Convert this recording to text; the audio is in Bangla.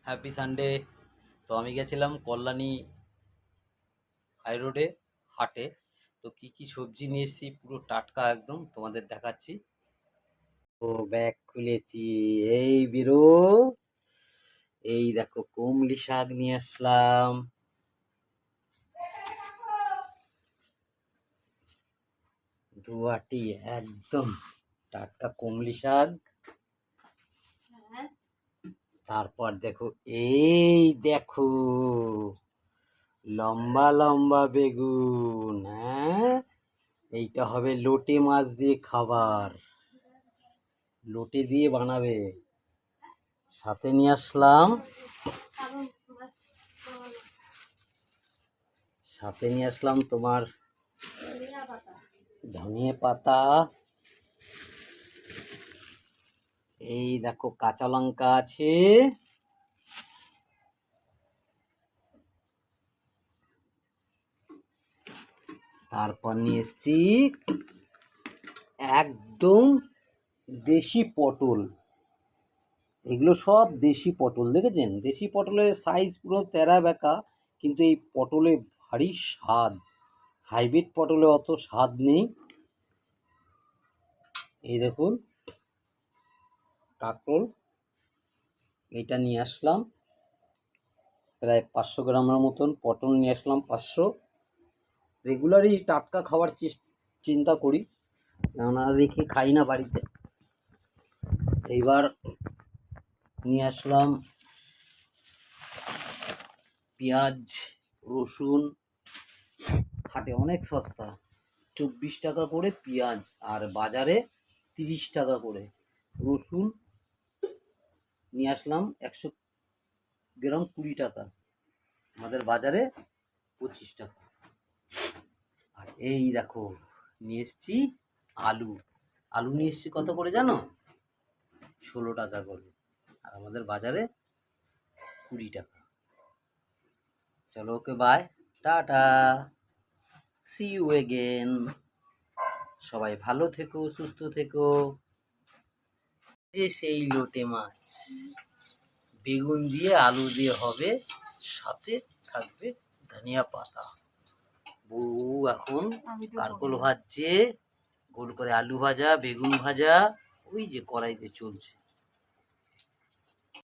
Happy Sunday. তো আমি গেছিলাম কল্যাণী হাই রোডে হাটে। তো কি কি সবজি নিয়ে এসেছি পুরো টাটকা একদম তোমাদের দেখাচ্ছি। তো ব্যাগ খুলেছি, এই বিরো, এই দেখো কুমলি শাক নিয়ে আসলাম। দুয়াটি একদম টাটকা কুমলি শাক। তারপর দেখো, এই দেখো লম্বা লম্বা বেগুন। হ্যাঁ, এইটা হবে লোটে মাছ দিয়ে খাবার, লোটে দিয়ে বানাবে। সাথে নিয়ে আসলাম তোমার ধনিয়া পাতা। এই দেখো কাঁচা লঙ্কা আছে। তারপর নিয়ে এসছি একদম দেশি পটল। এগুলো সব দেশি পটল, দেখেছেন? দেশি পটলের সাইজ পুরো তেরা বেঁকা, কিন্তু এই পটলে ভারী স্বাদ। হাইব্রিড পটলে অত স্বাদ নেই। এই দেখুন কাঁকরোল, এইটা নিয়ে আসলাম প্রায় 500 গ্রামের মতন। পটল নিয়ে আসলাম 500। রেগুলারই টাটকা খাবার চিন্তা করি, কেননা রেখে খাই না বাড়িতে। এইবার নিয়ে আসলাম পেঁয়াজ, রসুন। হাটে অনেক সস্তা, 24 টাকা করে পেঁয়াজ, আর বাজারে 30 টাকা করে। রসুন নিয়ে আসলাম 100 গ্রাম 20 টাকা, আমাদের বাজারে 25 টাকা। আর এই দেখো নিয়ে এসছি আলু। আলু নিয়ে এসছি কত করে জানো? 16 টাকা করে, আর আমাদের বাজারে 20 টাকা। চলো, okay bye, tata, see you again. সবাই ভালো থেকো, সুস্থ থেকো। যে সেই লোটে মাছ বেগুন দিয়ে আলু দিয়ে হবে, সাথে থাকবে ধনিয়া পাতা। বউ এখন কারকোল ভাজছে, গোল করে আলু ভাজা, বেগুন ভাজা, ওই যে কড়াইতে চলছে।